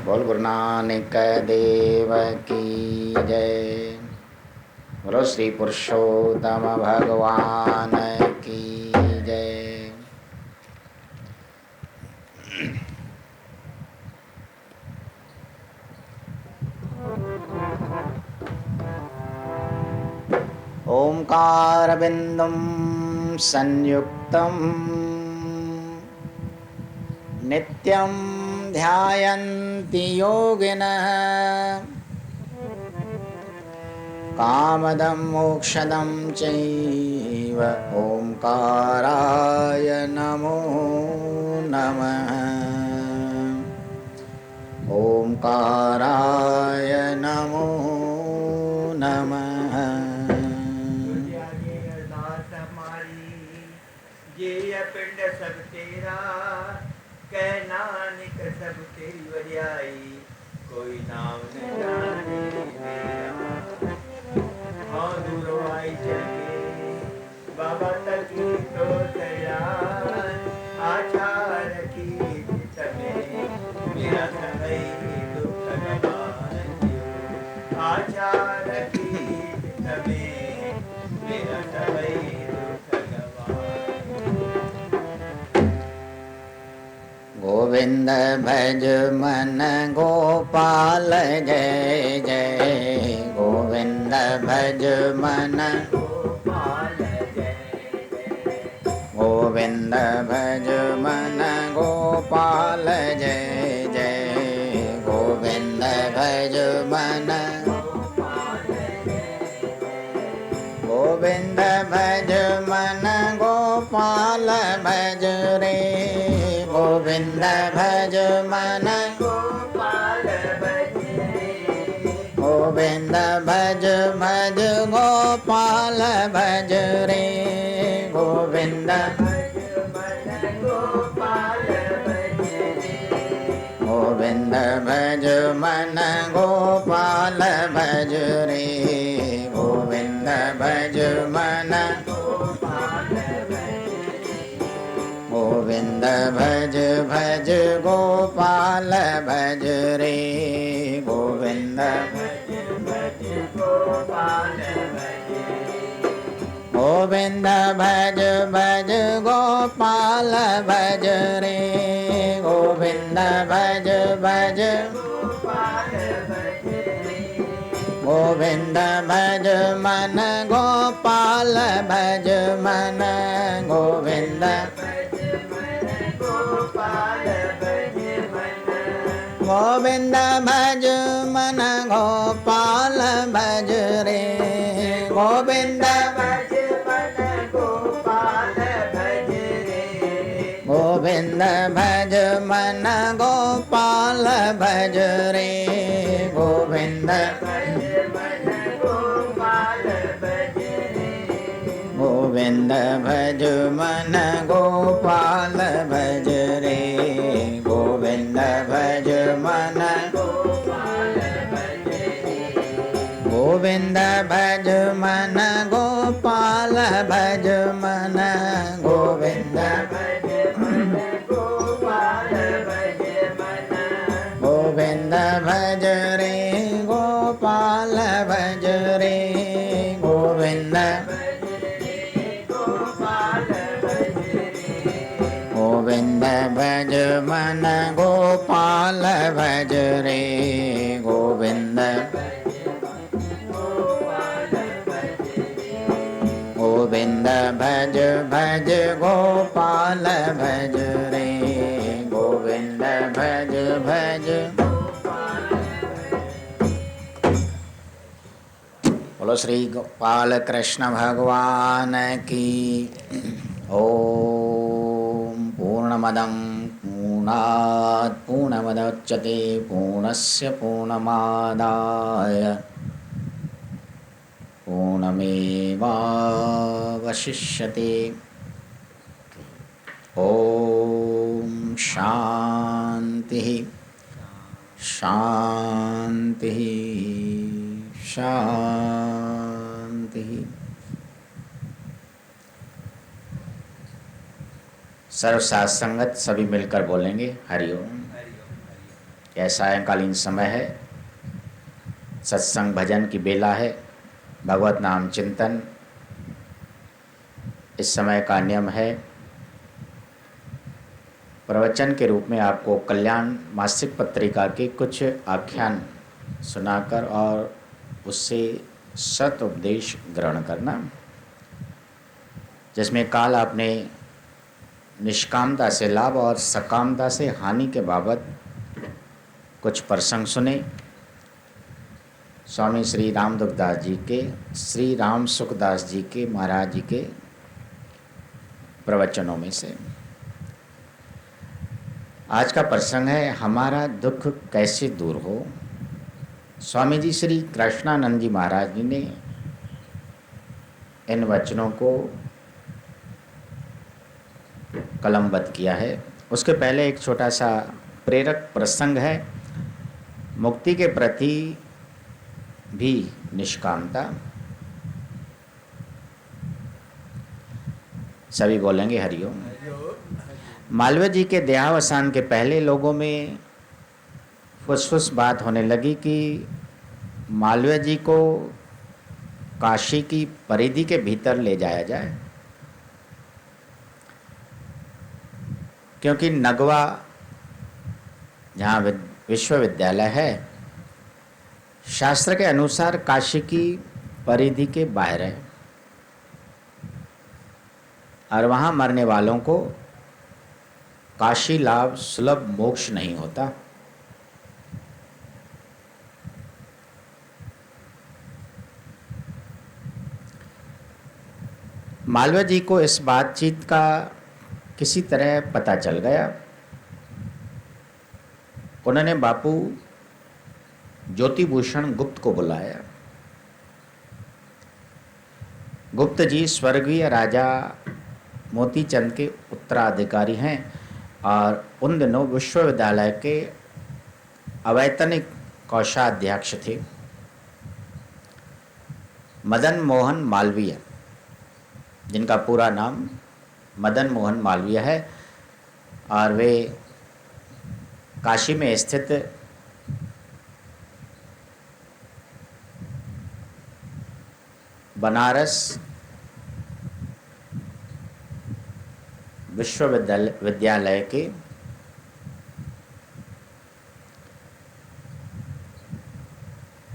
बोल गुरु नानक देव की जय। बोलो श्री पुरुषोत्तम भगवान की जय। ओंकार बिंदुम संयुक्तम नित्यं ध्यायन्ति योगिनः कामदं मोक्षदं चैव ओंकाराय नमो नमः। ओंकाराय नमो नमः। ये पिंड सब तेरा कह नानक सब तेरी वरियाई कोई नाम न जाने मेरा। हाँ दूर आई चले बाबा तक तो तैयार आचार की समय मेरा समय दुख गवान आचार की समय मेरा समय गोविंद भज मन गोपाल जय जय। गोविंद भज मन गोपाल जय गोविंद भज मन गोपाल जय जय। गोविंद भज मन गोविंद भज मन गोपाल भज रे। गोविंद भज मन गोपाल भज गोविंद भज भज गोपाल भज रे। गोविंद भज मन गोपाल भज गोविंद भज मन गोपाल भज रे। गोविंद भज मन गोपाल गोविंद भज भज गोपाल भज रे। गोविंद भज भज गोपाल भज गोविंद भज भज गोपाल भज रे। गोविंद भज भज गोपाल भज गोविंद भज मन गोपाल भज मन गोविंद गोपाल भज मन गोविंद भज मन गोपाल भज रे। गोविंद भज मन गोपाल भज रे गोविंद भज मन गोपाल भज रे। गोविंद भज मन गोपाल भज रे गोविंद भज मन गोपाल भज रे। गोविंद भज मन गोपाल भज गोविंद भज मन गोपाल भज मन गोविंद भज मन गोपाल भज मन गोविंद भज रे। गोपाल भज रे। गोविंद गोपाल भज गोविंद भज मन गोपाल भज रे। गोविंद गोविंद भज भज गोपाल भज रे। गोविंद भज भज बोलो श्री गोपाल कृष्ण भगवान की। ओम पूर्णमदं पूर्णात् पूर्णमुदच्यते पूर्णस्य पूर्णमादाय पूर्णमेवावशिष्यते। ओम शांति शांति शांति। सर्व साथ संगत सभी मिलकर बोलेंगे हरि ओम। यह सायंकालीन समय है, सत्संग भजन की बेला है, भगवत नाम चिंतन इस समय का नियम है। प्रवचन के रूप में आपको कल्याण मासिक पत्रिका के कुछ आख्यान सुनाकर और उससे सत उपदेश ग्रहण करना, जिसमें काल आपने निष्कामता से लाभ और सकामता से हानि के बाबत कुछ प्रसंग सुने। स्वामी श्री राम दुखदास जी के, श्री राम सुखदास जी के महाराज जी के प्रवचनों में से आज का प्रसंग है, हमारा दुख कैसे दूर हो। स्वामी जी श्री कृष्णानंद जी महाराज जी ने इन वचनों को कलमबद्ध किया है। उसके पहले एक छोटा सा प्रेरक प्रसंग है, मुक्ति के प्रति भी निष्कामता। सभी बोलेंगे हरिओम। मालवीय जी के देहावसान के पहले लोगों में फुसफुस बात होने लगी कि मालवीय जी को काशी की परिधि के भीतर ले जाया जाए, क्योंकि नगवा जहाँ विश्वविद्यालय है शास्त्र के अनुसार काशी की परिधि के बाहर है और वहाँ मरने वालों को काशी लाभ सुलभ मोक्ष नहीं होता। मालवीय जी को इस बातचीत का किसी तरह पता चल गया। उन्होंने बापू ज्योतिभूषण गुप्त को बुलाया। गुप्त जी स्वर्गीय राजा मोतीचंद के उत्तराधिकारी हैं और उन दिनों विश्वविद्यालय के अवैतनिक कोषाध्यक्ष थे। मदन मोहन मालवीय, जिनका पूरा नाम मदन मोहन मालवीय है, और वे काशी में स्थित बनारस विश्वविद्यालय के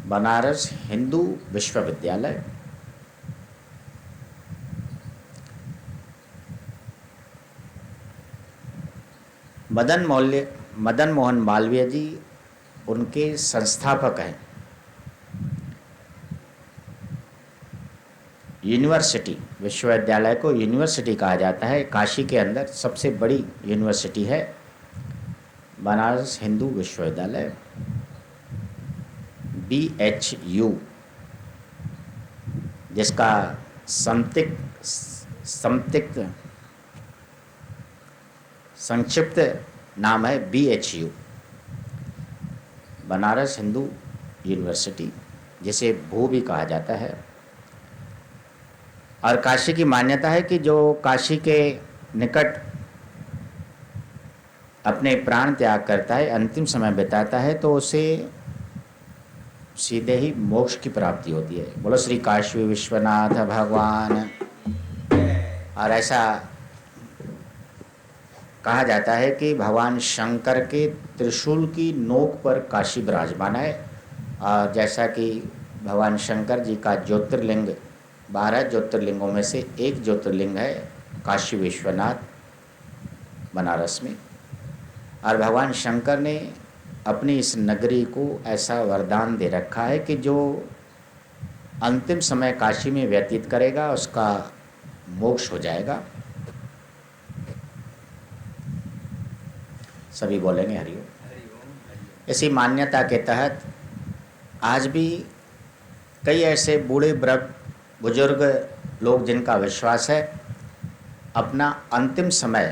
बनारस हिंदू विश्वविद्यालय मदन मोहन मालवीय जी उनके संस्थापक हैं। यूनिवर्सिटी, विश्वविद्यालय को यूनिवर्सिटी कहा जाता है। काशी के अंदर सबसे बड़ी यूनिवर्सिटी है बनारस हिंदू विश्वविद्यालय, BHU, जिसका संक्षिप्त नाम है BHU, बनारस हिंदू यूनिवर्सिटी, जिसे भू भी कहा जाता है। और काशी की मान्यता है कि जो काशी के निकट अपने प्राण त्याग करता है, अंतिम समय बिताता है, तो उसे सीधे ही मोक्ष की प्राप्ति होती है। बोलो श्री काशी विश्वनाथ भगवान। और ऐसा कहा जाता है कि भगवान शंकर के त्रिशूल की नोक पर काशी विराजमान है। और जैसा कि भगवान शंकर जी का ज्योतिर्लिंग 12 ज्योतिर्लिंगों में से एक ज्योतिर्लिंग है काशी विश्वनाथ बनारस में। और भगवान शंकर ने अपनी इस नगरी को ऐसा वरदान दे रखा है कि जो अंतिम समय काशी में व्यतीत करेगा उसका मोक्ष हो जाएगा। सभी बोलेंगे हरिओम। इसी मान्यता के तहत आज भी कई ऐसे बूढ़े बुजुर्ग लोग जिनका विश्वास है अपना अंतिम समय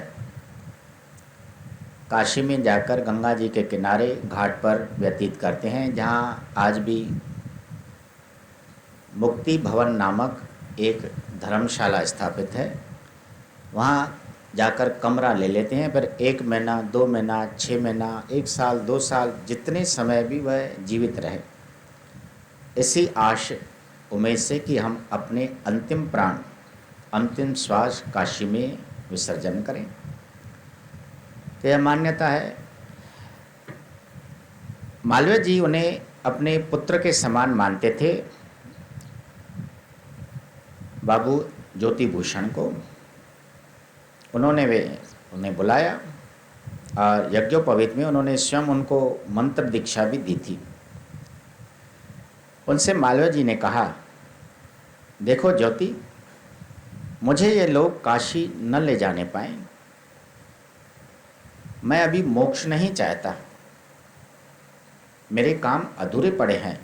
काशी में जाकर गंगा जी के किनारे घाट पर व्यतीत करते हैं, जहाँ आज भी मुक्ति भवन नामक एक धर्मशाला स्थापित है। वहाँ जाकर कमरा ले लेते हैं, फिर 1 महीना, 2 महीना, 6 महीना, 1 साल, 2 साल, जितने समय भी वह जीवित रहे, इसी आश उम्मीद से कि हम अपने अंतिम प्राण, अंतिम श्वास काशी में विसर्जन करें। तो यह मान्यता है। मालवीय जी उन्हें अपने पुत्र के समान मानते थे, बाबू ज्योति भूषण को। उन्हें बुलाया और यज्ञोपवीत में उन्होंने स्वयं उनको मंत्र दीक्षा भी दी थी। उनसे मालवीय जी ने कहा, देखो ज्योति, मुझे ये लोग काशी न ले जाने पाए, मैं अभी मोक्ष नहीं चाहता, मेरे काम अधूरे पड़े हैं,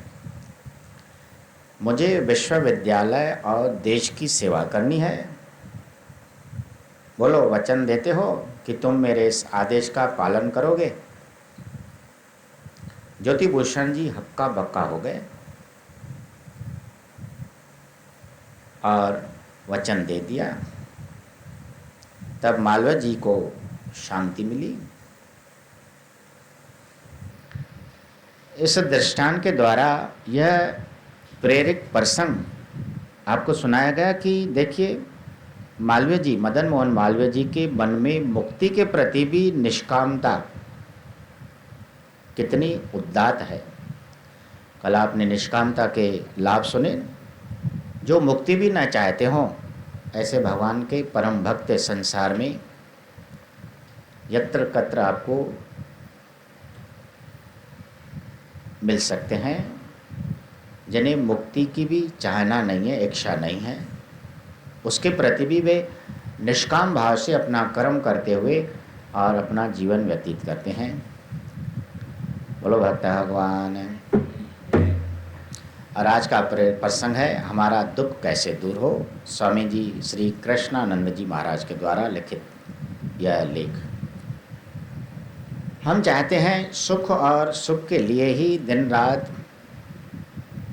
मुझे विश्वविद्यालय और देश की सेवा करनी है। बोलो, वचन देते हो कि तुम मेरे इस आदेश का पालन करोगे? ज्योति भूषण जी हक्का बक्का हो गए और वचन दे दिया। तब मालवीय जी को शांति मिली। इस दृष्टांत के द्वारा यह प्रेरक प्रसंग आपको सुनाया गया कि देखिए, मालवीय जी, मदन मोहन मालवीय जी के मन में मुक्ति के प्रति भी निष्कामता कितनी उदात्त है। कल आपने निष्कामता के लाभ सुने। जो मुक्ति भी न चाहते हों, ऐसे भगवान के परम भक्त संसार में यत्र कत्र आपको मिल सकते हैं, जिन्हें मुक्ति की भी चाहना नहीं है, इच्छा नहीं है, उसके प्रति भी वे निष्काम भाव से अपना कर्म करते हुए और अपना जीवन व्यतीत करते हैं। बोलो भक्त भगवान। और आज का प्रसंग है, हमारा दुख कैसे दूर हो। स्वामी जी श्री कृष्णानंद जी महाराज के द्वारा लिखित यह लेख। हम चाहते हैं सुख, और सुख के लिए ही दिन रात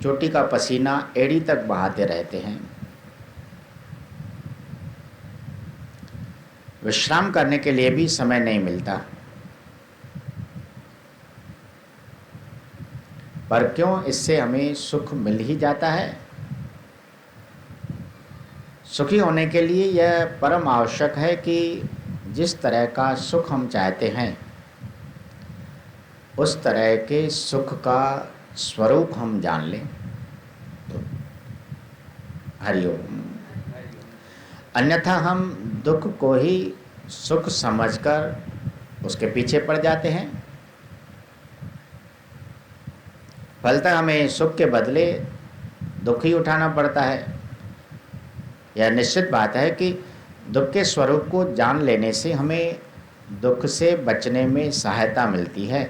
चोटी का पसीना एड़ी तक बहाते रहते हैं। विश्राम करने के लिए भी समय नहीं मिलता। पर क्यों इससे हमें सुख मिल ही जाता है। सुखी होने के लिए यह परम आवश्यक है कि जिस तरह का सुख हम चाहते हैं, उस तरह के सुख का स्वरूप हम जान लें। हरिओम। अन्यथा हम दुख को ही सुख समझकर उसके पीछे पड़ जाते हैं। फलतः हमें सुख के बदले दुख ही उठाना पड़ता है। यह निश्चित बात है कि दुख के स्वरूप को जान लेने से हमें दुख से बचने में सहायता मिलती है,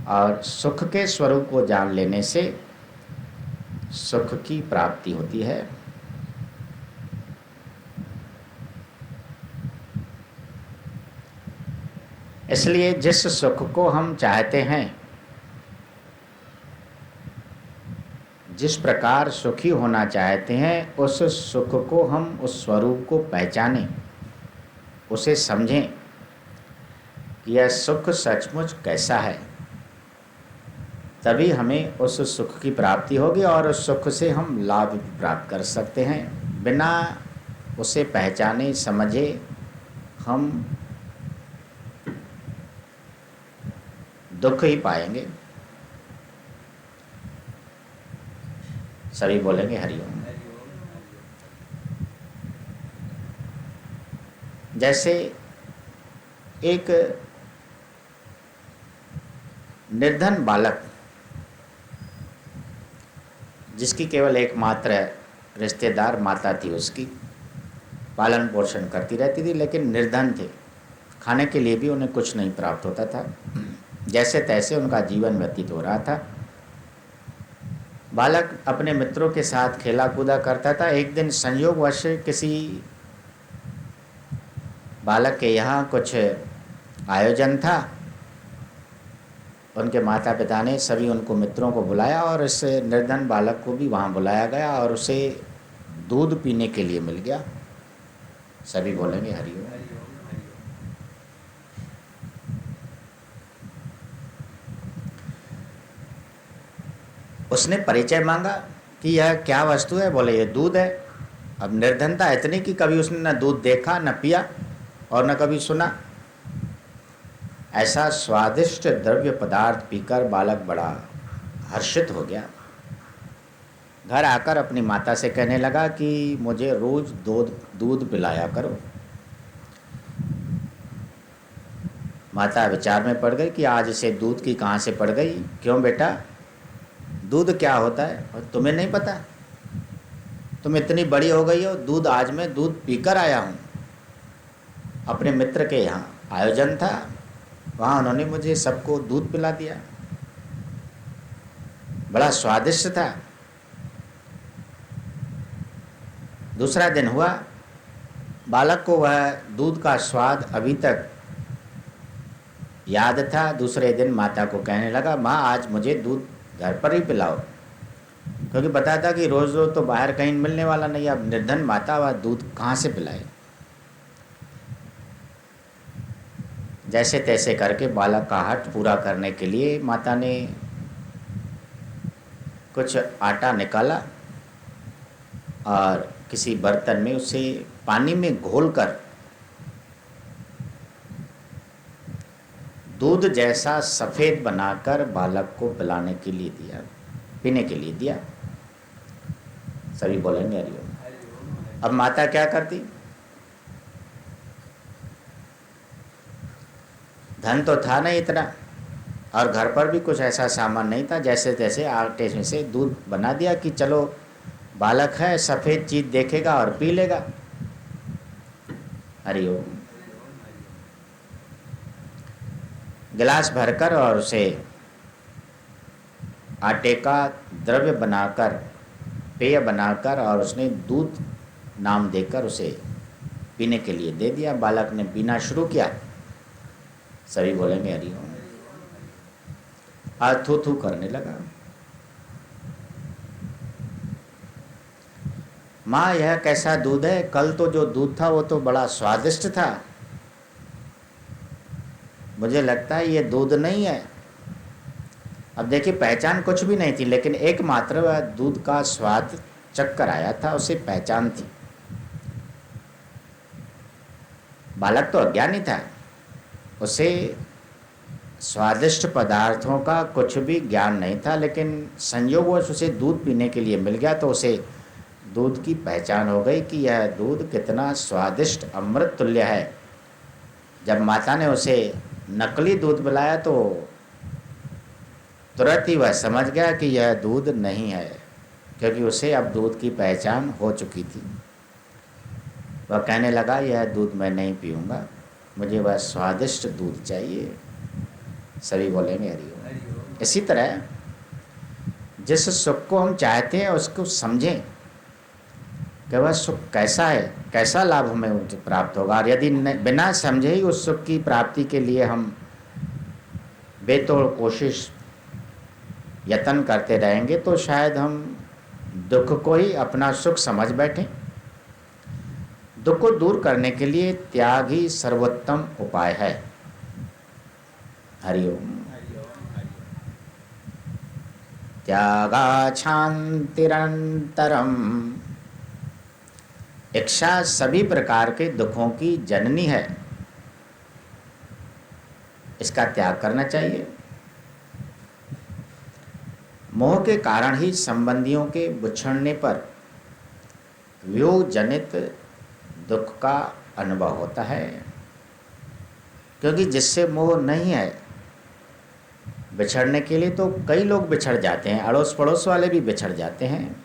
और सुख के स्वरूप को जान लेने से सुख की प्राप्ति होती है। इसलिए जिस सुख को हम चाहते हैं, जिस प्रकार सुखी होना चाहते हैं, उस सुख को हम उस स्वरूप को पहचानें, उसे समझें कि यह सुख सचमुच कैसा है। तभी हमें उस सुख की प्राप्ति होगी और उस सुख से हम लाभ भी प्राप्त कर सकते हैं। बिना उसे पहचाने समझे हम दुख ही पाएंगे। सभी बोलेंगे हरिओम। जैसे एक निर्धन बालक, जिसकी केवल एकमात्र रिश्तेदार माता थी, उसकी पालन पोषण करती रहती थी, लेकिन निर्धन थे, खाने के लिए भी उन्हें कुछ नहीं प्राप्त होता था। जैसे तैसे उनका जीवन व्यतीत हो रहा था। बालक अपने मित्रों के साथ खेला कूदा करता था। एक दिन संयोगवश किसी बालक के यहाँ कुछ आयोजन था। उनके माता पिता ने सभी उनको मित्रों को बुलाया और इस निर्धन बालक को भी वहाँ बुलाया गया और उसे दूध पीने के लिए मिल गया। सभी बोलेंगे हरिओम। उसने परिचय मांगा कि यह क्या वस्तु है। बोले ये दूध है। अब निर्धनता इतनी कि कभी उसने न दूध देखा, न पिया और न कभी सुना। ऐसा स्वादिष्ट द्रव्य पदार्थ पीकर बालक बड़ा हर्षित हो गया। घर आकर अपनी माता से कहने लगा कि मुझे रोज दूध पिलाया करो। माता विचार में पड़ गई कि आज इसे दूध की कहाँ से पड़ गई। क्यों बेटा, दूध क्या होता है और तुम्हें नहीं पता? तुम इतनी बड़ी हो गई हो। दूध, आज मैं दूध पीकर आया हूँ। अपने मित्र के यहाँ आयोजन था, वहाँ उन्होंने मुझे सबको दूध पिला दिया, बड़ा स्वादिष्ट था। दूसरा दिन हुआ, बालक को वह दूध का स्वाद अभी तक याद था। दूसरे दिन माता को कहने लगा, माँ आज मुझे दूध घर पर ही पिलाओ, क्योंकि पता था कि रोज़ रोज़ तो बाहर कहीं मिलने वाला नहीं। अब निर्धन माता वह दूध कहाँ से पिलाए। जैसे तैसे करके बालक का हठ पूरा करने के लिए माता ने कुछ आटा निकाला और किसी बर्तन में उसे पानी में घोलकर दूध जैसा सफ़ेद बनाकर बालक को पिलाने के लिए दिया, पीने के लिए दिया। सभी बोलेंगे हरिओम। अब माता क्या करती? धन तो था नहीं इतना, और घर पर भी कुछ ऐसा सामान नहीं था। जैसे तैसे आटे में से दूध बना दिया कि चलो बालक है, सफ़ेद चीज़ देखेगा और पी लेगा। हरिओम। गिलास भरकर और उसे आटे का द्रव्य बनाकर, पेय बनाकर, और उसने दूध नाम देकर उसे पीने के लिए दे दिया। बालक ने पीना शुरू किया। सभी बोलेंगे हरिओम। आज थू थू करने लगा। माँ यह कैसा दूध है? कल तो जो दूध था वो तो बड़ा स्वादिष्ट था, मुझे लगता है ये दूध नहीं है। अब देखिए, पहचान कुछ भी नहीं थी, लेकिन एकमात्र वह दूध का स्वाद चक्कर आया था, उसे पहचान थी। बालक तो अज्ञानी था, उसे स्वादिष्ट पदार्थों का कुछ भी ज्ञान नहीं था, लेकिन संयोगवश उसे दूध पीने के लिए मिल गया तो उसे दूध की पहचान हो गई कि यह दूध कितना स्वादिष्ट अमृत तुल्य है। जब माता ने उसे नकली दूध पिलाया तो तुरंत ही वह समझ गया कि यह दूध नहीं है, क्योंकि उसे अब दूध की पहचान हो चुकी थी। वह कहने लगा, यह दूध मैं नहीं पीऊँगा, मुझे वह स्वादिष्ट दूध चाहिए। सभी बोलेंगे हरिओम। इसी तरह जिस सुख को हम चाहते हैं उसको समझें कि वह सुख कैसा है, कैसा लाभ हमें प्राप्त होगा। और यदि बिना समझे ही उस सुख की प्राप्ति के लिए हम बेतोड़ कोशिश, यत्न करते रहेंगे तो शायद हम दुख को ही अपना सुख समझ बैठें। दुख को दूर करने के लिए त्याग ही सर्वोत्तम उपाय है। हरिओम। त्यागा शांतिरंतरम। इच्छा सभी प्रकार के दुखों की जननी है, इसका त्याग करना चाहिए। मोह के कारण ही संबंधियों के बिछड़ने पर वियोग जनित दुख का अनुभव होता है, क्योंकि जिससे मोह नहीं है, बिछड़ने के लिए तो कई लोग बिछड़ जाते हैं, अड़ोस पड़ोस वाले भी बिछड़ जाते हैं,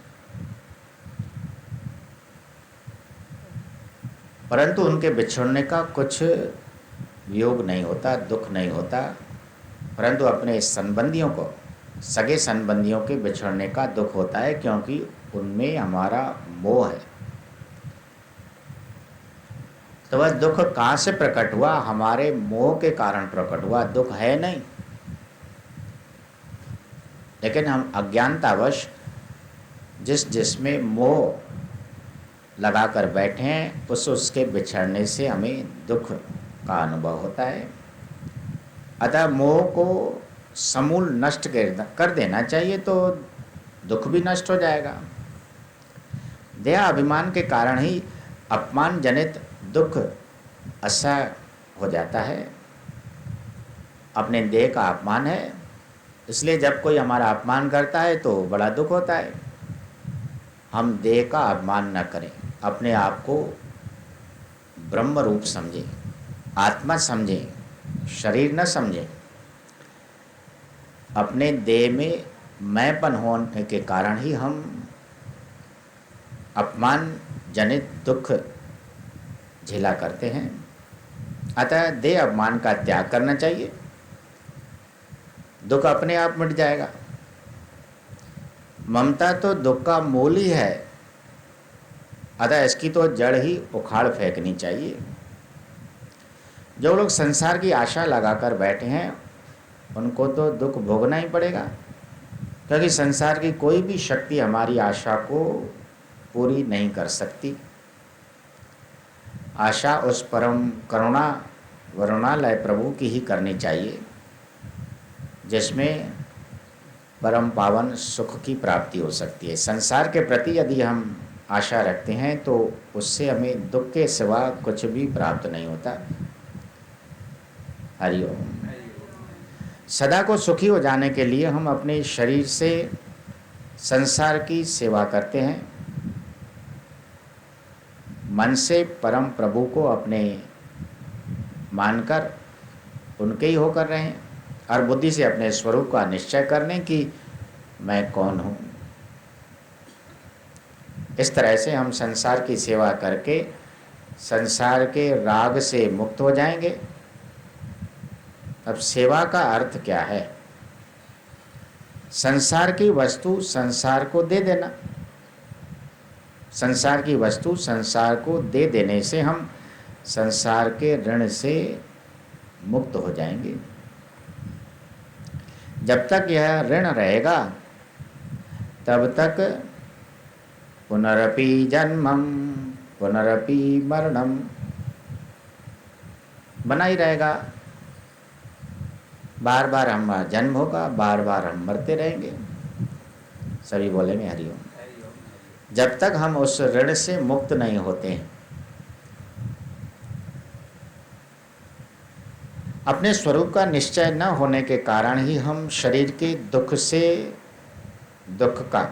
परंतु उनके बिछड़ने का कुछ वियोग नहीं होता, दुख नहीं होता, परंतु अपने संबंधियों को, सगे संबंधियों के बिछड़ने का दुख होता है, क्योंकि उनमें हमारा मोह है। तो वह दुख कहाँ से प्रकट हुआ? हमारे मोह के कारण प्रकट हुआ, दुख है नहीं। लेकिन हम अज्ञानतावश जिसमें मोह लगाकर बैठे हैं, उसके बिछड़ने से हमें दुख का अनुभव होता है। अतः मोह को समूल नष्ट कर देना चाहिए, तो दुख भी नष्ट हो जाएगा। देह अभिमान के कारण ही अपमान जनित दुख असह्य हो जाता है। अपने देह का अपमान है, इसलिए जब कोई हमारा अपमान करता है तो बड़ा दुख होता है। हम देह का अपमान न करें, अपने आप को ब्रह्म रूप समझें, आत्मा समझें, शरीर न समझें। अपने देह में मैंपन होने के कारण ही हम अपमान जनित दुख झेला करते हैं। अतः देह अपमान का त्याग करना चाहिए, दुख अपने आप मिट जाएगा। ममता तो दुख का मूल ही है, अतः इसकी तो जड़ ही उखाड़ फेंकनी चाहिए। जो लोग संसार की आशा लगाकर बैठे हैं उनको तो दुख भोगना ही पड़ेगा, क्योंकि संसार की कोई भी शक्ति हमारी आशा को पूरी नहीं कर सकती। आशा उस परम करुणा वरुणालय प्रभु की ही करनी चाहिए, जिसमें परम पावन सुख की प्राप्ति हो सकती है। संसार के प्रति यदि हम आशा रखते हैं तो उससे हमें दुख के सिवा कुछ भी प्राप्त नहीं होता। हरिओम। सदा को सुखी हो जाने के लिए हम अपने शरीर से संसार की सेवा करते हैं, मन से परम प्रभु को अपने मानकर उनके ही होकर रहे हैं, और बुद्धि से अपने स्वरूप का निश्चय कर लें कि मैं कौन हूँ। इस तरह से हम संसार की सेवा करके संसार के राग से मुक्त हो जाएंगे। अब सेवा का अर्थ क्या है? संसार की वस्तु संसार को दे देना। संसार की वस्तु संसार को दे देने से हम संसार के ऋण से मुक्त हो जाएंगे। जब तक यह ऋण रहेगा तब तक पुनरपि जन्मम पुनरपि मरणम बना ही रहेगा। बार बार हमारा जन्म होगा, बार बार हम मरते रहेंगे। सभी बोलेंगे हरिओम। जब तक हम उस ऋण से मुक्त नहीं होते हैं, अपने स्वरूप का निश्चय न होने के कारण ही हम शरीर के दुख से दुख का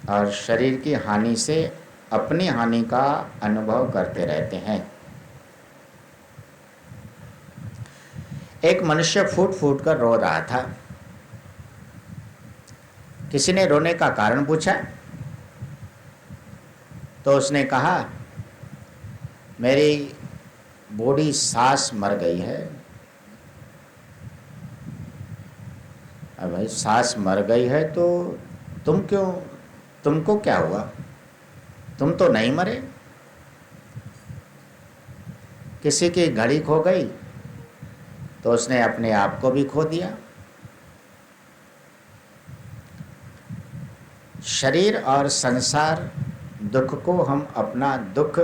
और शरीर की हानि से अपनी हानि का अनुभव करते रहते हैं। एक मनुष्य फूट फूट कर रो रहा था। किसी ने रोने का कारण पूछा तो उसने कहा, मेरी बूढ़ी सास मर गई है। अब भाई सास मर गई है तो तुमको क्या हुआ? तुम तो नहीं मरे। किसी की घड़ी खो गई तो उसने अपने आप को भी खो दिया। शरीर और संसार दुख को हम अपना दुख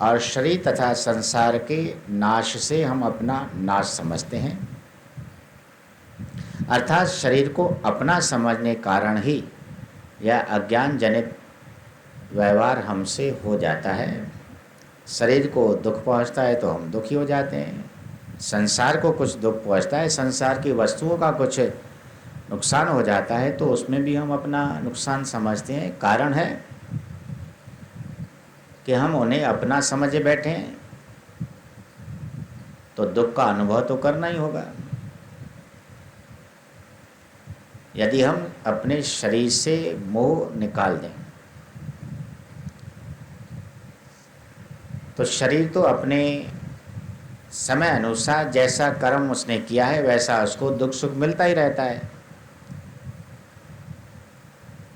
और शरीर तथा संसार के नाश से हम अपना नाश समझते हैं। अर्थात शरीर को अपना समझने कारण ही यह अज्ञान जनित व्यवहार हमसे हो जाता है। शरीर को दुख पहुंचता है तो हम दुखी हो जाते हैं। संसार को कुछ दुख पहुंचता है, संसार की वस्तुओं का कुछ नुकसान हो जाता है तो उसमें भी हम अपना नुकसान समझते हैं। कारण है कि हम उन्हें अपना समझे बैठे हैं, तो दुख का अनुभव तो करना ही होगा। यदि हम अपने शरीर से मोह निकाल दें तो शरीर तो अपने समय अनुसार जैसा कर्म उसने किया है वैसा उसको दुख सुख मिलता ही रहता है।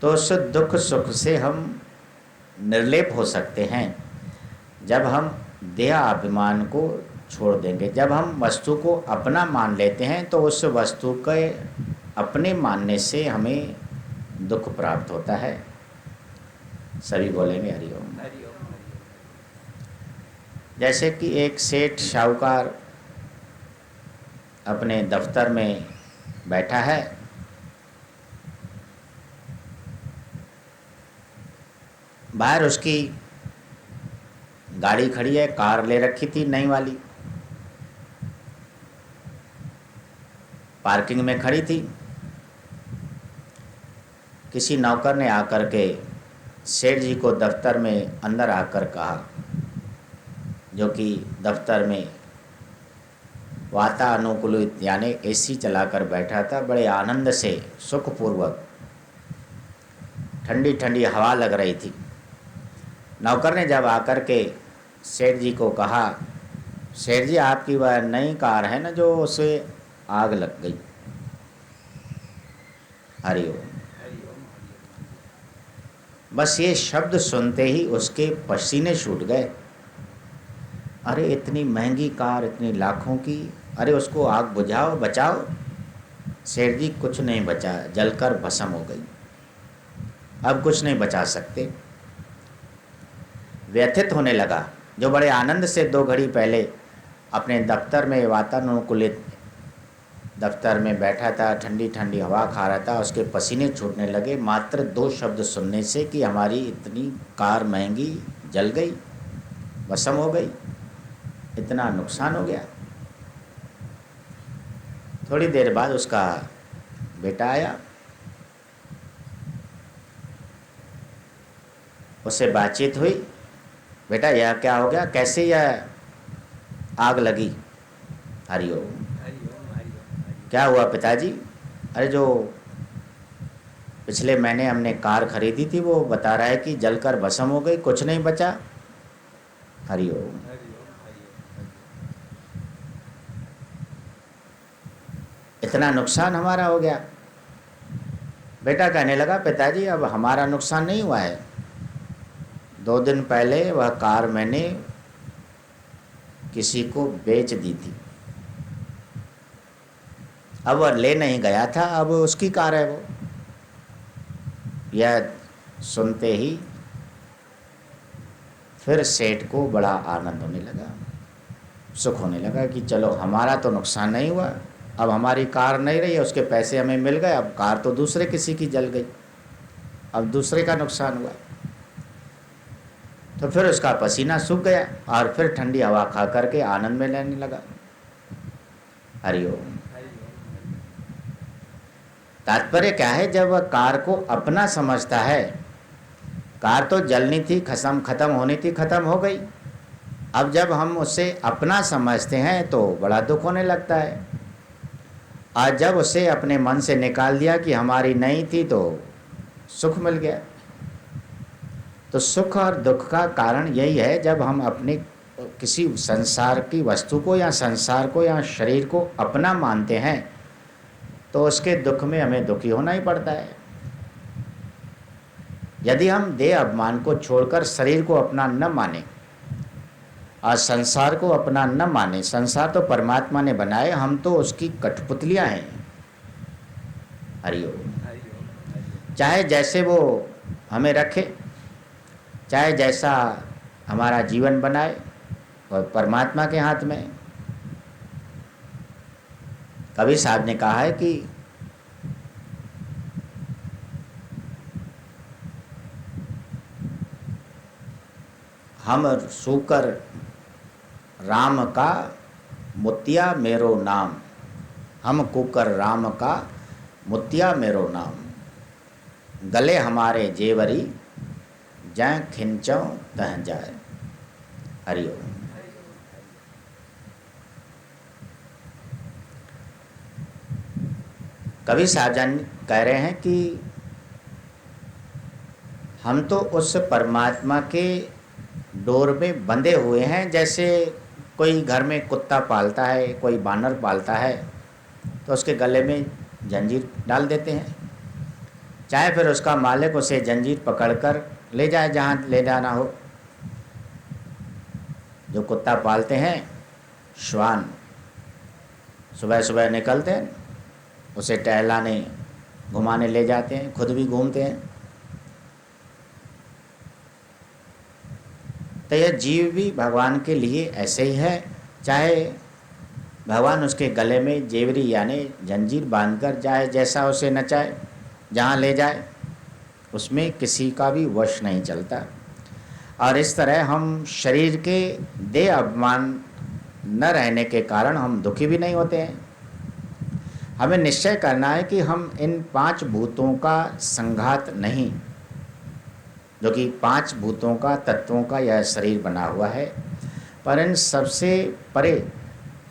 तो उस दुख सुख से हम निर्लेप हो सकते हैं जब हम देह अभिमान को छोड़ देंगे। जब हम वस्तु को अपना मान लेते हैं तो उस वस्तु के अपने मानने से हमें दुख प्राप्त होता है। सभी बोलेंगे हरिओम। जैसे कि एक सेठ शाहूकार अपने दफ्तर में बैठा है बाहर उसकी गाड़ी खड़ी है, कार ले रखी थी नई वाली, पार्किंग में खड़ी थी। किसी नौकर ने आकर के सेठ जी को दफ्तर में अंदर आकर कहा, जो कि दफ्तर में वातानुकूलित यानी एसी चलाकर बैठा था, बड़े आनंद से सुखपूर्वक ठंडी ठंडी हवा लग रही थी। नौकर ने जब आकर के सेठ जी को कहा, सेठ जी आपकी वह नई कार है ना जो उसे आग लग गई। हरिओम। बस ये शब्द सुनते ही उसके पसीने छूट गए। अरे इतनी महंगी कार, इतनी लाखों की, अरे उसको आग बुझाओ, बचाओ। सेठ जी कुछ नहीं बचा, जलकर भस्म हो गई। अब कुछ नहीं बचा सकते। व्यथित होने लगा। जो बड़े आनंद से 2 घड़ी पहले अपने दफ्तर में वातानुकूलित दफ्तर में बैठा था, ठंडी ठंडी हवा खा रहा था, उसके पसीने छूटने लगे मात्र 2 शब्द सुनने से कि हमारी इतनी कार महंगी जल गई, भस्म हो गई, इतना नुकसान हो गया। थोड़ी देर बाद उसका बेटा आया, उससे बातचीत हुई। बेटा यह क्या हो गया, कैसे यह आग लगी? हरिओम। क्या हुआ पिताजी? अरे जो पिछले महीने हमने कार खरीदी थी वो बता रहा है कि जलकर भस्म हो गई, कुछ नहीं बचा। हरिओम। इतना नुकसान हमारा हो गया। बेटा कहने लगा, पिताजी अब हमारा नुकसान नहीं हुआ है। 2 दिन पहले वह कार मैंने किसी को बेच दी थी, अब वह ले नहीं गया था, अब उसकी कार है वो। यह सुनते ही फिर सेठ को बड़ा आनंद होने लगा, सुख होने लगा कि चलो हमारा तो नुकसान नहीं हुआ, अब हमारी कार नहीं रही है, उसके पैसे हमें मिल गए, अब कार तो दूसरे किसी की जल गई, अब दूसरे का नुकसान हुआ। तो फिर उसका पसीना सूख गया और फिर ठंडी हवा खा करके आनंद में लेने लगा। हरिओम। तात्पर्य क्या है, जब वह कार को अपना समझता है, कार तो जलनी थी, खत्म होनी थी, खत्म हो गई। अब जब हम उसे अपना समझते हैं तो बड़ा दुख होने लगता है। आज जब उसे अपने मन से निकाल दिया कि हमारी नहीं थी तो सुख मिल गया। तो सुख और दुख का कारण यही है, जब हम अपने किसी संसार की वस्तु को या संसार को या शरीर को अपना मानते हैं तो उसके दुख में हमें दुखी होना ही पड़ता है। यदि हम देह अभिमान को छोड़कर शरीर को अपना न माने और संसार को अपना न माने, संसार तो परमात्मा ने बनाए, हम तो उसकी कठपुतलियां हैं। हरिओम। चाहे जैसे वो हमें रखे, चाहे जैसा हमारा जीवन बनाए, और परमात्मा के हाथ में। कबीर साहब ने कहा है कि हम सूकर राम का मुतिया मेरो नाम, हम कुकर राम का मुतिया मेरो नाम, गले हमारे जेवरी जय खिंचों तह जाए। हरिओम। कबीर साहब जान कह रहे हैं कि हम तो उस परमात्मा के डोर में बंधे हुए हैं। जैसे कोई घर में कुत्ता पालता है, कोई बानर पालता है, तो उसके गले में जंजीर डाल देते हैं, चाहे फिर उसका मालिक उसे जंजीर पकड़कर ले जाए जहाँ ले जाना हो। जो कुत्ता पालते हैं, श्वान, सुबह सुबह निकलते हैं, उसे टहलाने घुमाने ले जाते हैं, खुद भी घूमते हैं। तो यह जीव भी भगवान के लिए ऐसे ही है। चाहे भगवान उसके गले में जेवरी यानी जंजीर बांधकर जाए, जैसा उसे नचाए, जहाँ ले जाए, उसमें किसी का भी वश नहीं चलता। और इस तरह हम शरीर के देह अभिमान न रहने के कारण हम दुखी भी नहीं होते हैं। हमें निश्चय करना है कि हम इन 5 भूतों का संघात नहीं, जो कि 5 भूतों का तत्वों का यह शरीर बना हुआ है, पर इन सबसे परे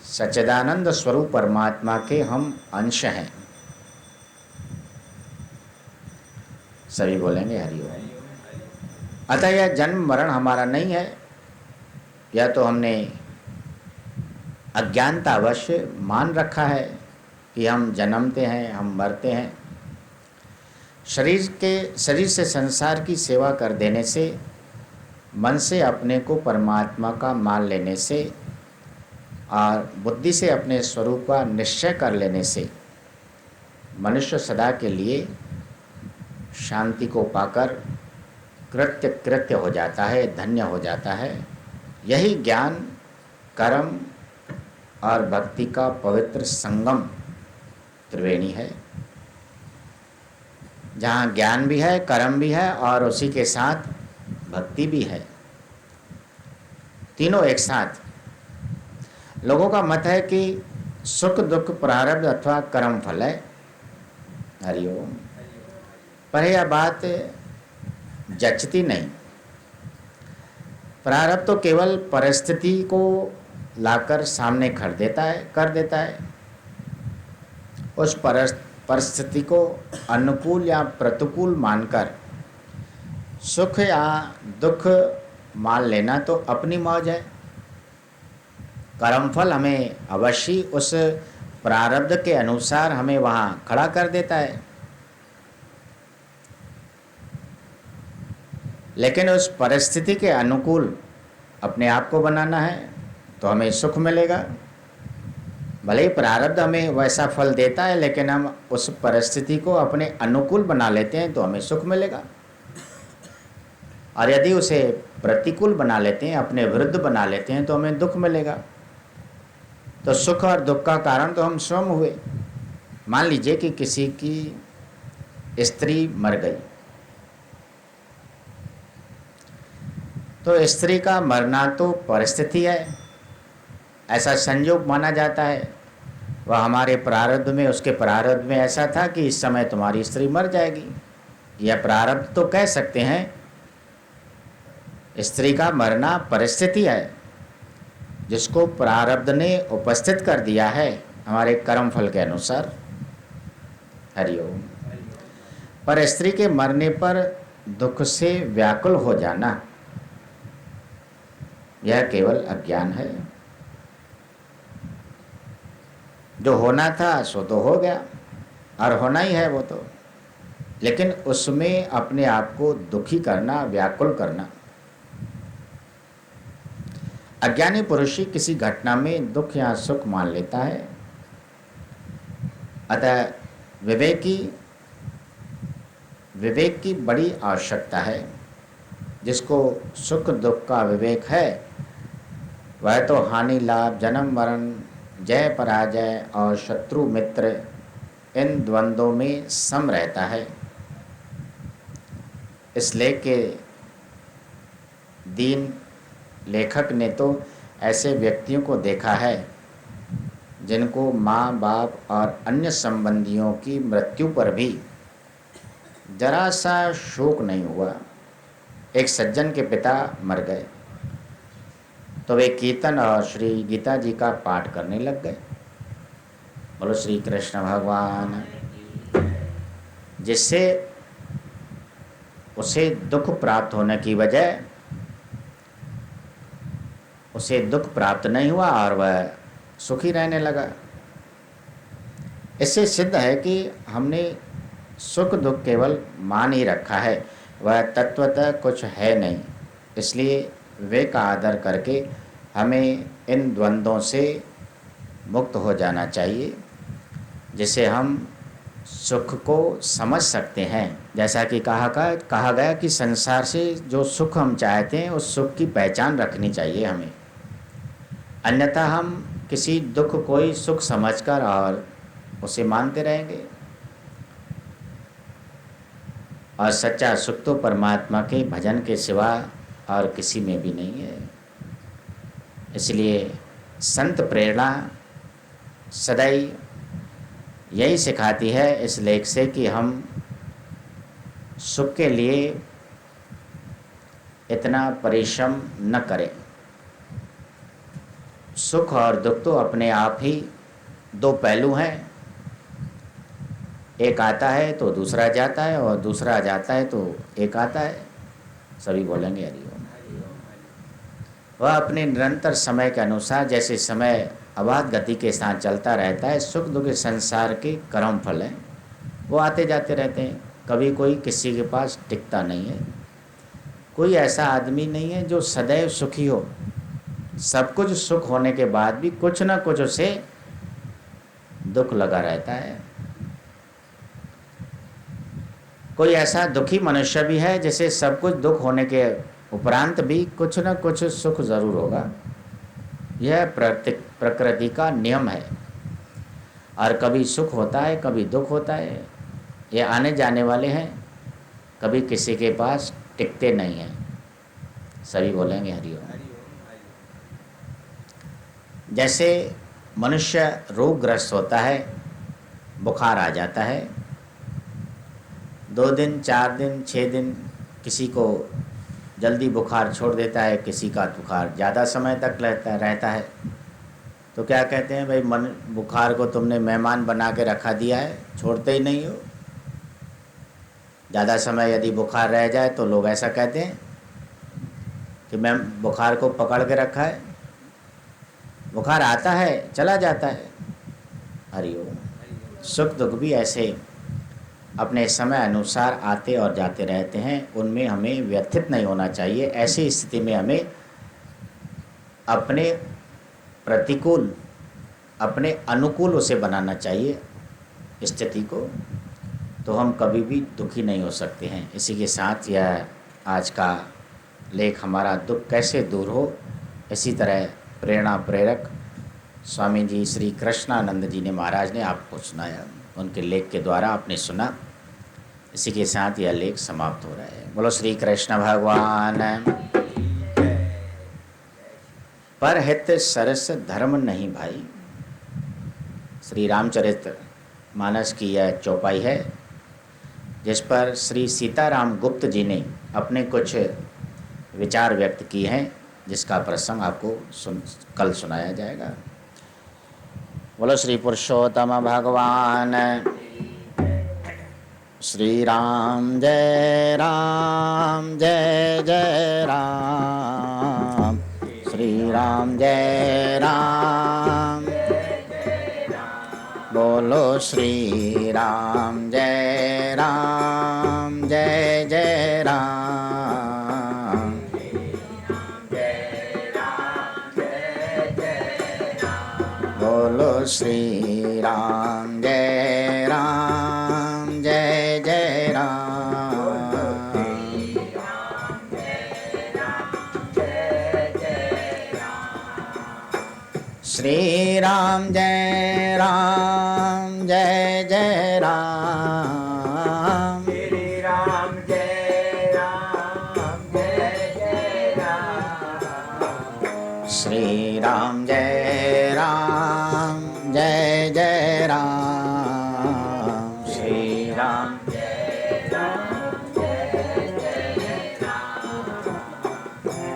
सच्चिदानंद स्वरूप परमात्मा के हम अंश हैं। सभी बोलेंगे हरिओम। अतः यह जन्म मरण हमारा नहीं है, यह तो हमने अज्ञानता अवश्य मान रखा है कि हम जन्मते हैं, हम मरते हैं। शरीर से संसार की सेवा कर देने से, मन से अपने को परमात्मा का मान लेने से और बुद्धि से अपने स्वरूप का निश्चय कर लेने से मनुष्य सदा के लिए शांति को पाकर कृत्य हो जाता है, धन्य हो जाता है। यही ज्ञान, कर्म और भक्ति का पवित्र संगम त्रिवेणी है, जहाँ ज्ञान भी है, कर्म भी है और उसी के साथ भक्ति भी है, तीनों एक साथ। लोगों का मत है कि सुख दुख प्रारब्ध अथवा कर्म फल है। हरिओम। पर यह बात जचती नहीं। प्रारब्ध तो केवल परिस्थिति को लाकर सामने कर देता है। उस परिस्थिति को अनुकूल या प्रतिकूल मानकर सुख या दुख मान लेना तो अपनी मौज है। कर्मफल हमें अवश्य उस प्रारब्ध के अनुसार हमें वहाँ खड़ा कर देता है, लेकिन उस परिस्थिति के अनुकूल अपने आप को बनाना है तो हमें सुख मिलेगा। भले ही प्रारब्ध हमें वैसा फल देता है, लेकिन हम उस परिस्थिति को अपने अनुकूल बना लेते हैं तो हमें सुख मिलेगा। और यदि उसे प्रतिकूल बना लेते हैं, अपने विरुद्ध बना लेते हैं, तो हमें दुख मिलेगा। तो सुख और दुख का कारण तो हम स्वयं हुए। मान लीजिए कि किसी की स्त्री मर गई, तो स्त्री का मरना तो परिस्थिति है, ऐसा संयोग माना जाता है। वह हमारे प्रारब्ध में, उसके प्रारब्ध में ऐसा था कि इस समय तुम्हारी स्त्री मर जाएगी। यह प्रारब्ध तो कह सकते हैं। स्त्री का मरना परिस्थिति है, जिसको प्रारब्ध ने उपस्थित कर दिया है हमारे कर्म फल के अनुसार। हरिओम। पर स्त्री के मरने पर दुख से व्याकुल हो जाना, यह केवल अज्ञान है। जो होना था सो तो हो गया, और होना ही है वो तो, लेकिन उसमें अपने आप को दुखी करना, व्याकुल करना। अज्ञानी पुरुष ही किसी घटना में दुख या सुख मान लेता है। अतः विवेक की बड़ी आवश्यकता है। जिसको सुख दुख का विवेक है, वह तो हानि लाभ, जन्म मरण, जय पराजय और शत्रु मित्र, इन द्वंद्वों में सम रहता है। इसलिए कि दीन लेखक ने तो ऐसे व्यक्तियों को देखा है जिनको माँ बाप और अन्य संबंधियों की मृत्यु पर भी जरा सा शोक नहीं हुआ। एक सज्जन के पिता मर गए तो वे कीर्तन और श्री गीता जी का पाठ करने लग गए। बोलो श्री कृष्ण भगवान। जिससे उसे दुख प्राप्त होने की बजाय उसे दुख प्राप्त नहीं हुआ और वह सुखी रहने लगा। इससे सिद्ध है कि हमने सुख दुख केवल मान ही रखा है, वह तत्वतः कुछ है नहीं। इसलिए विवेक का आदर करके हमें इन द्वंद्वों से मुक्त हो जाना चाहिए, जिससे हम सुख को समझ सकते हैं। जैसा कि कहा गया कि संसार से जो सुख हम चाहते हैं, उस सुख की पहचान रखनी चाहिए हमें। अन्यथा हम किसी दुख को ही सुख समझकर और उसे मानते रहेंगे। और सच्चा सुख तो परमात्मा के भजन के सिवा और किसी में भी नहीं है। इसलिए संत प्रेरणा सदैव यही सिखाती है इस लेख से कि हम सुख के लिए इतना परिश्रम न करें। सुख और दुख तो अपने आप ही दो पहलू हैं, एक आता है तो दूसरा जाता है और दूसरा जाता है तो एक आता है। सभी बोलेंगे हरिओम। वह अपने निरंतर समय के अनुसार, जैसे समय अबाध गति के साथ चलता रहता है, सुख दुख संसार के कर्म फल हैं, वो आते जाते रहते हैं। कभी कोई किसी के पास टिकता नहीं है। कोई ऐसा आदमी नहीं है जो सदैव सुखी हो। सब कुछ सुख होने के बाद भी कुछ ना कुछ उसे दुख लगा रहता है। कोई ऐसा दुखी मनुष्य भी है जिसे सब कुछ दुख होने के उपरांत भी कुछ न कुछ सुख जरूर होगा। यह प्रकृति का नियम है। और कभी सुख होता है, कभी दुख होता है। ये आने जाने वाले हैं, कभी किसी के पास टिकते नहीं हैं। सभी बोलेंगे हरिओम। जैसे मनुष्य रोगग्रस्त होता है, बुखार आ जाता है, 2 दिन 4 दिन 6 दिन, किसी को जल्दी बुखार छोड़ देता है, किसी का बुखार ज़्यादा समय तक रहता है। तो क्या कहते हैं, भाई बुखार को तुमने मेहमान बना के रखा दिया है, छोड़ते ही नहीं हो। ज़्यादा समय यदि बुखार रह जाए तो लोग ऐसा कहते हैं कि मैं बुखार को पकड़ के रखा है। बुखार आता है चला जाता है। हरिओम। सुख दुख भी ऐसे अपने समय अनुसार आते और जाते रहते हैं, उनमें हमें व्यथित नहीं होना चाहिए। ऐसी स्थिति में हमें अपने प्रतिकूल, अपने अनुकूल उसे बनाना चाहिए स्थिति को, तो हम कभी भी दुखी नहीं हो सकते हैं। इसी के साथ यह आज का लेख हमारा दुख कैसे दूर हो, इसी तरह प्रेरणा प्रेरक स्वामी जी श्री कृष्णानंद जी ने महाराज ने आपको सुनाया, उनके लेख के द्वारा आपने सुना। इसी के साथ यह लेख समाप्त हो रहा है। बोलो श्री कृष्ण भगवान। परहित सरस धर्म नहीं भाई। श्री रामचरित मानस की यह चौपाई है, जिस पर श्री सीताराम गुप्त जी ने अपने कुछ विचार व्यक्त किए हैं, जिसका प्रसंग आपको कल सुनाया जाएगा। बोलो श्री पुरुषोत्तम भगवान। श्री राम जय जय राम। श्री राम जय राम। बोलो श्री राम जय जय राम। बोलो श्री राम जय जय राम। श्री राम जय जय राम। श्री राम जय जय राम। श्री राम जय जय राम। श्री राम जय राम।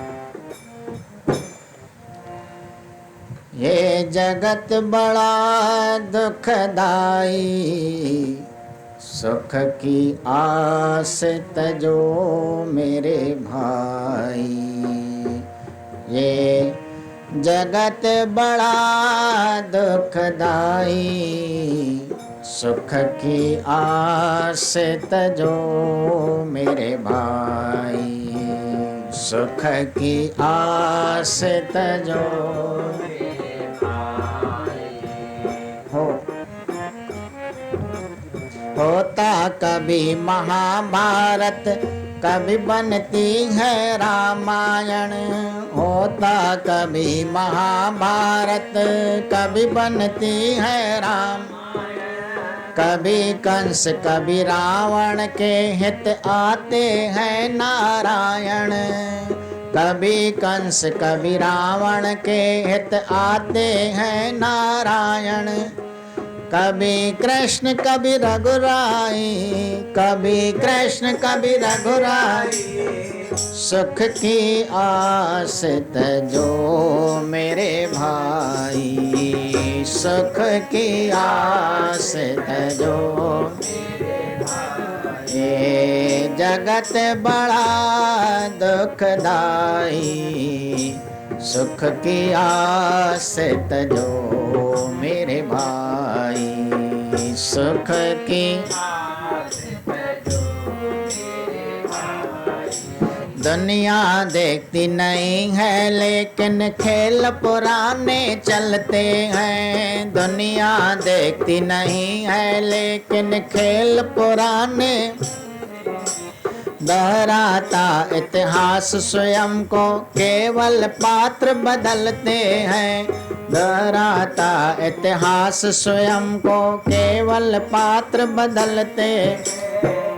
ये जगत बड़ा दुखदाई, सुख की आस तजो मेरे भाई। ये जगत बड़ा दुखदाई, सुख की आस तजो मेरे भाई। सुख की आस तजो होता कभी महाभारत, कभी बनती है रामायण। होता कभी महाभारत, कभी बनती है राम। कभी कंस कभी रावण के हित आते हैं नारायण। कभी कंस कभी रावण के हित आते हैं नारायण। कभी कृष्ण कभी रघुराई, कभी कृष्ण कभी रघुराई। सुख की आस तजो मेरे भाई, सुख की आस तजो। ये जगत बड़ा दुखदाई, सुख की आस तजो मेरे भाई, सुख की। दुनिया देखती नहीं है लेकिन खेल पुराने चलते हैं। दुनिया देखती नहीं है लेकिन खेल पुराने। दोहराता इतिहास स्वयं को, केवल पात्र बदलते हैं। दोहराता इतिहास स्वयं को, केवल पात्र बदलते,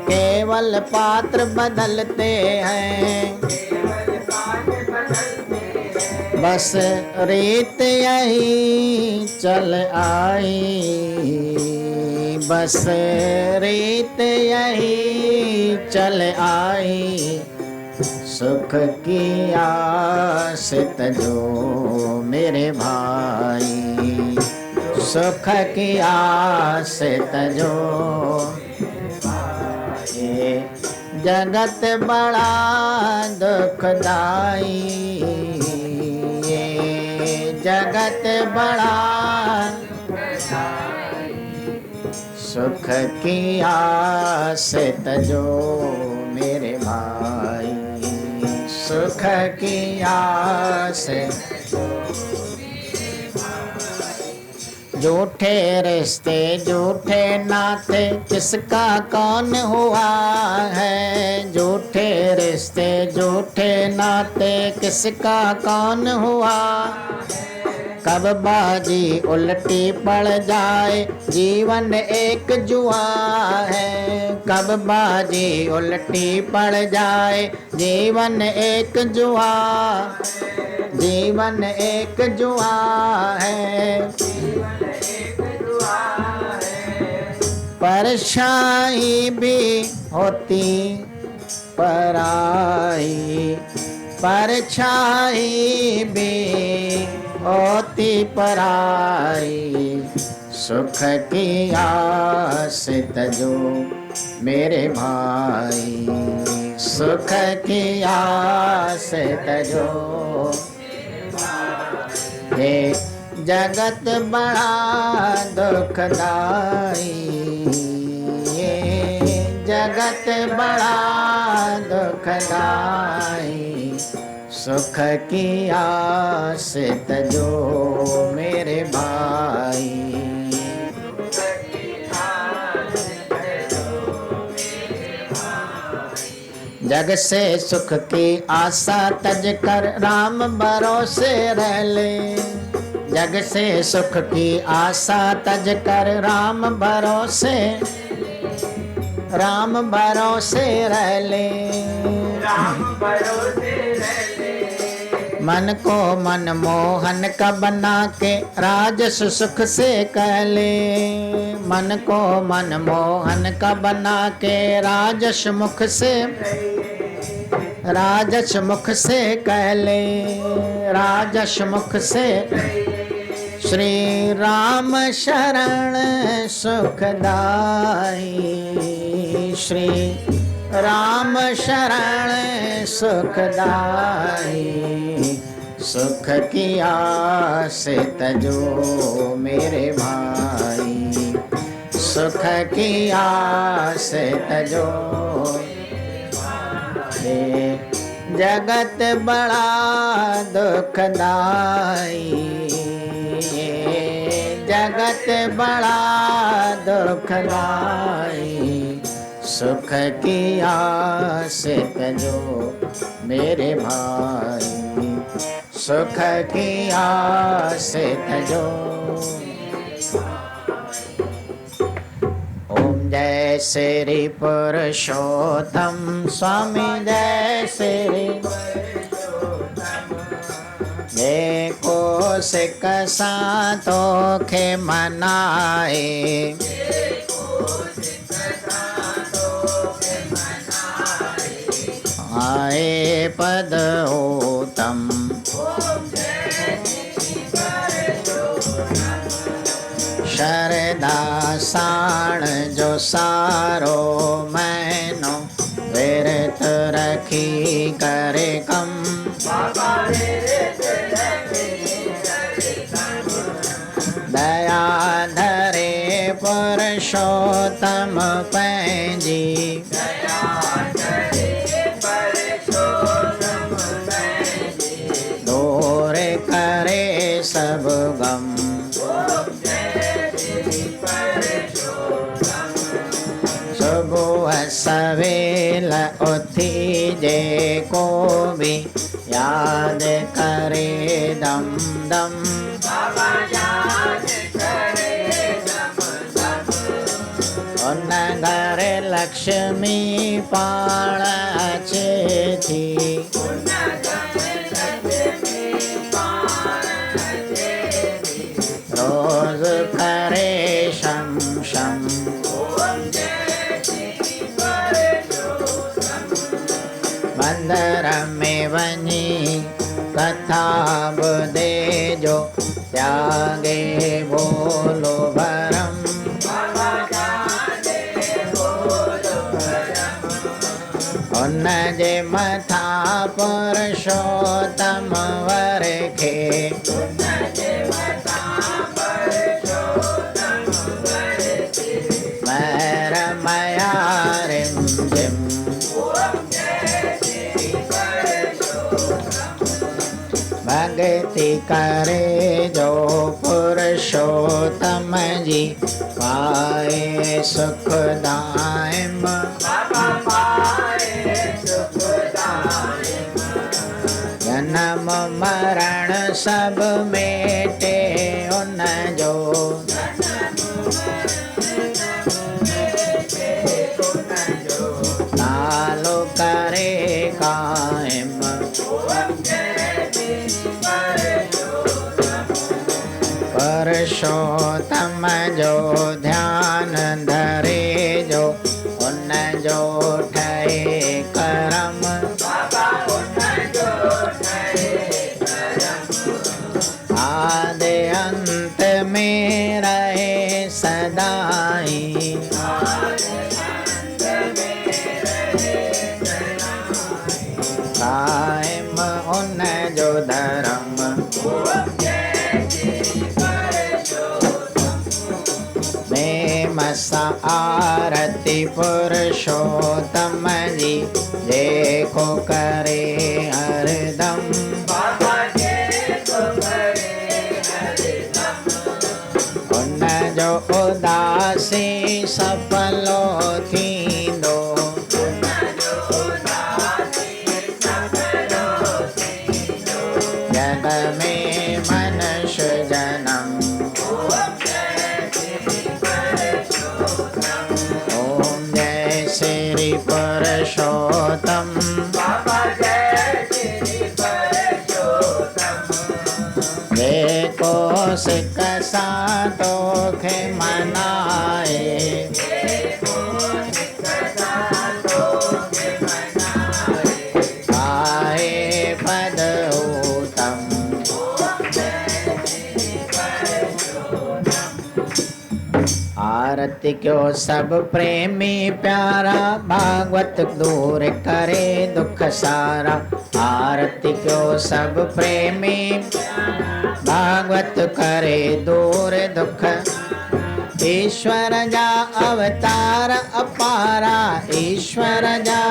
केवल पात्र बदलते हैं। बस रीत यही चल आई, बस रीत यही चल आई। सुख की आस तजो मेरे भाई, सुख की आस तजो। जगत बड़ा दुखदाई, ये जगत बड़ा। सुख की आस तजो मेरे भाई, सुख की आस। झूठे रिश्ते झूठे नाते किसका कौन हुआ है। झूठे रिश्ते झूठे नाते किसका कौन हुआ। कब बाजी उल्टी पड़ जाए जीवन एक जुआ है। कब बाजी उल्टी पड़ जाए जीवन एक जुआ, जीवन एक जुआ है। परछाई भी होती पराई, परछाई भी होती पराई। सुख की आस तजो मेरे भाई, सुख की आस तजो। हे जगत बड़ा दुखदाई, ये जगत बड़ा दुखदाई। सुख की आस तजो मेरे भाई, जग से सुख की आशा तज कर राम भरोसे रह ले। जग से सुख की आशा तज कर राम भरोसे, राम भरोसे रह ले। राम भरोसे रह ले। मन को मन मोहन का बना के राजस सुख से कह ले। मन को मन मोहन का बना के राजस मुख से, राजस मुख से कह ले, राजस मुख से। श्री राम शरण सुखदाई, श्री राम शरण सुखदाई। सुख की आस तजो मेरे भाई, सुख की आस तजो। जगत बड़ा दुखदाई, जगत बड़ा दुखदाई। सुख की आस तजो मेरे भाई, सुख की आस तजो। ओम जय श्री पुरुषोत्तम स्वामी, जय श्री देखो सिक सातोखे मनाए, आए पद उत्तम। शरदा साण जो सारो मैनो, विरत रखी करे कम। दया धरे पुरुषोत्तम पैंजी, दूर करे सब गम। सुबह सवेल उठी जे को भी, याद करे दम दम। उन घर लक्ष्मी पाण अचे थी, रोज करे शम शम। मंदिर में वञी कथा ॿुधे जो, त्यागे बोलो भरम। उन जे मथा पुरुषोत्तम वर खे, महर मया रिम झिम। भगति करे जो पुरुषोत्तम जी, पाए सुख दायम। जन्म मरण सब मेटे उन जो, नालो करे कायम। पुरुषोत्तम जो ध्यान धरे जो, उन जो ठहे करम। आदि अंत में रहे सदाई, कायम उन जो धर्म। मसा आरती पुरुषोत्तम जी, देखो करे हरदम। उन जो उदासी सफलो थींदो, जग में मनुष्य जन्म। श्री पुरुषोत्तम, देखो सिक सातोखे मनाए, आए पद उत्तम। आरती क्यों सब प्रेमी प्यारा, भागवत दूर करे दुख सारा। आरती क्यों सब प्रेमी, भागवत करे दूर दुख। ईश्वर जा अवतार अपारा, ईश्वर जा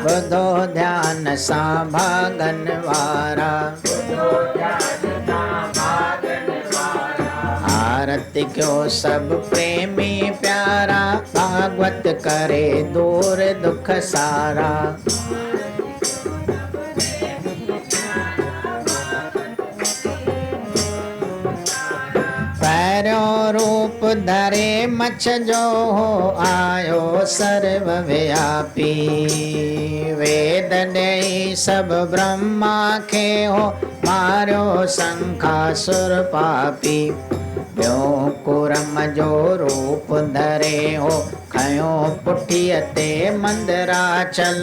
बुधो ध्यान सां भागन वारा। आरती क्यों सब प्रेमी प्यारा, भागवत करे दूर दुख सारा। पैरो रूप धरे मछ जो हो आयो सर्वव्यापी। वेद ॾेई सब ब्रह्मा खे हो मारियो शंखासुर पापी। ॿियो कुरम जो रूप धरे हो खयो पुठीअ ते मंदराचल।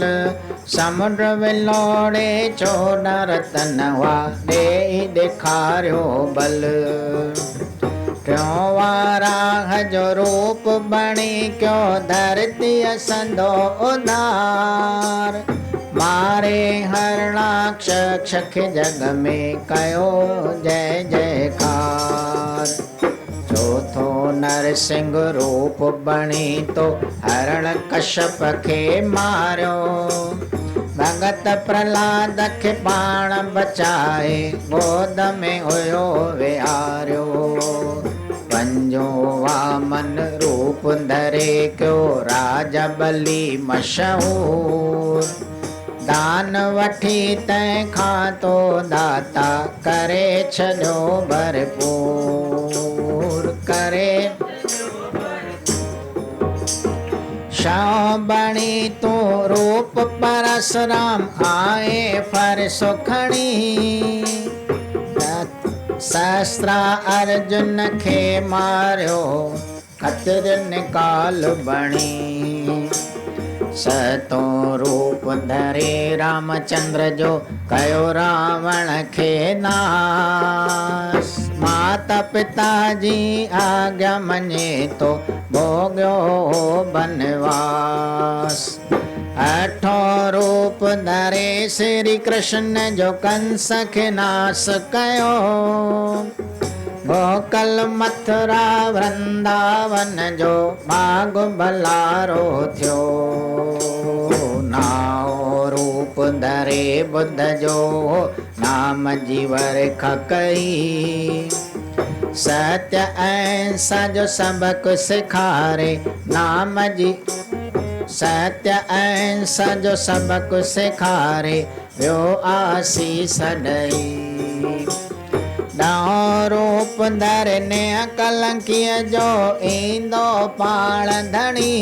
समुंड विलोड़े 14 रतन हुआ ॾेई ॾेखारियो बल। क्यों वाराह जो रूप बणी क्यों धरतीअ संदो उधार। मारे हरणाक्ष खे जग में कयो जय जयकार। चौथो नरसिंह रूप बणी तो हरण कश्यप खे मारियो। भगत प्रहलाद खे पाण बचाए गोद में हुयो विहारियो। पंजो वामन रूप धरे क्यो राजा बली मशहूर। दान वठी तंहिंखां तो दाता करे छॾियो भरपूर। करे शाह बणी तू रूप परशुराम आए फर सुखणी। सहस्रा अर्जुन खे मारियो खतरन काल बणी। सतो रूप धरे रामचंद्र जो कयो रावण खे नास। माता पिता जी आज्ञा मञे तो भोग्यो बनवास। अठो रूप धरे श्री कृष्ण जो कंस खे नास कयो। गोकल मथुरा वृंदावन जो भाग भलारो थियो। नाओ रूप धरे बुद्ध जो नाम जी वर्खा कई। सत्य अहिंसा जो सबक सिखारे नाम जी। सत्य अहिंसा जो सबक सिखारे वियो आसीस ॾई। ॾहों रूप धरने कलंकीअ जो ईंदो पाण धणी।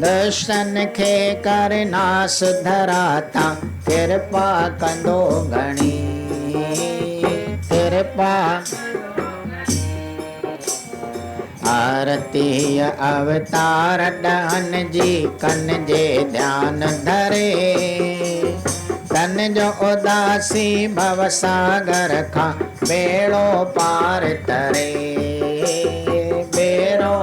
दुष्टन खे कर नास धराता कृपा कंदो घणी। कृपा आरती अवतार ॾहन जी कन जे ध्यान धरे। तन जो उदासी भव सागर खां बेड़ो पार तरे। बेड़ो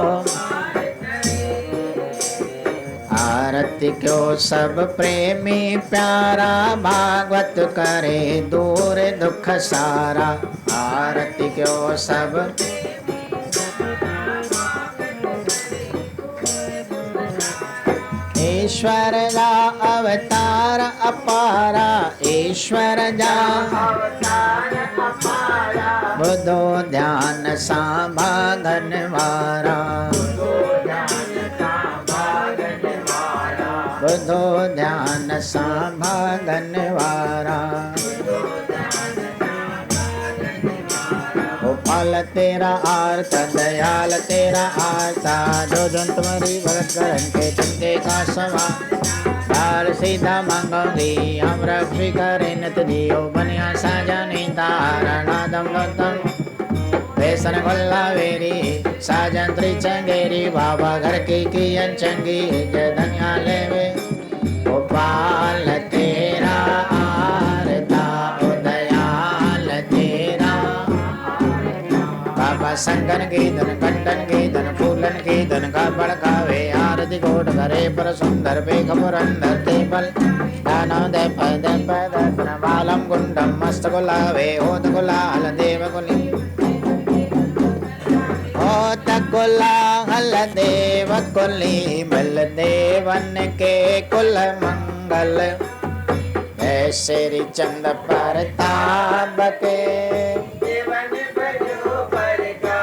आरती क्यों सब प्रेमी प्यारा भागवत करे दूर दुख सारा। आरती क्यों सब ईश्वर जा अवतार अपारा। ईश्वर जा अवतार अपारा। बुधो ध्यान सां भागन वारा। बुधो ध्यान सां भागन वारा। गोपाल तेरा आरता दयाल तेरा आरता। जो जन तुम्हारी भगत करन के चंके का सवा। लाल सीधा मंगौली हम रक्षी करे नित जियो। बनिया साजनी तारणा दम दम। बेसन गोल्ला वेरी साजन त्रिचंगेरी। बाबा घर की चंगी जय धनिया लेवे। गोपाल तेरा आरता दयाल तेरा। बाबा संगन की धन कंडन की धन फूलन की धन का बड़कावे। आरती कोट करे पर सुंदर बेख पुरंदर ते बल। दानव दे पद दर्शन बालम गुंडम मस्त गुलावे। ओत गुलाल देव गुली ओत गुलाल देव कुली। बल देवन के कुल मंगल। श्री चंद प्रताप के देवन भजो परगा।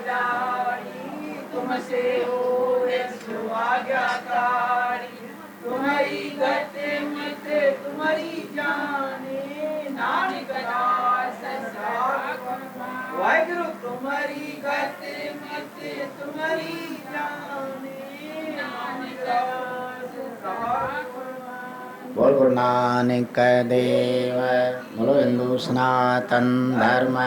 जानी तुमसे हो आज्ञाकारी तुम्हारी गति मत तुम्हारी जाने नानक दास वाहिगुरु तुम्हारी गति मत तुम्हारी जाने नानक दास बोल गुरु नानक देव, बोलो हिंदू सनातन धर्म।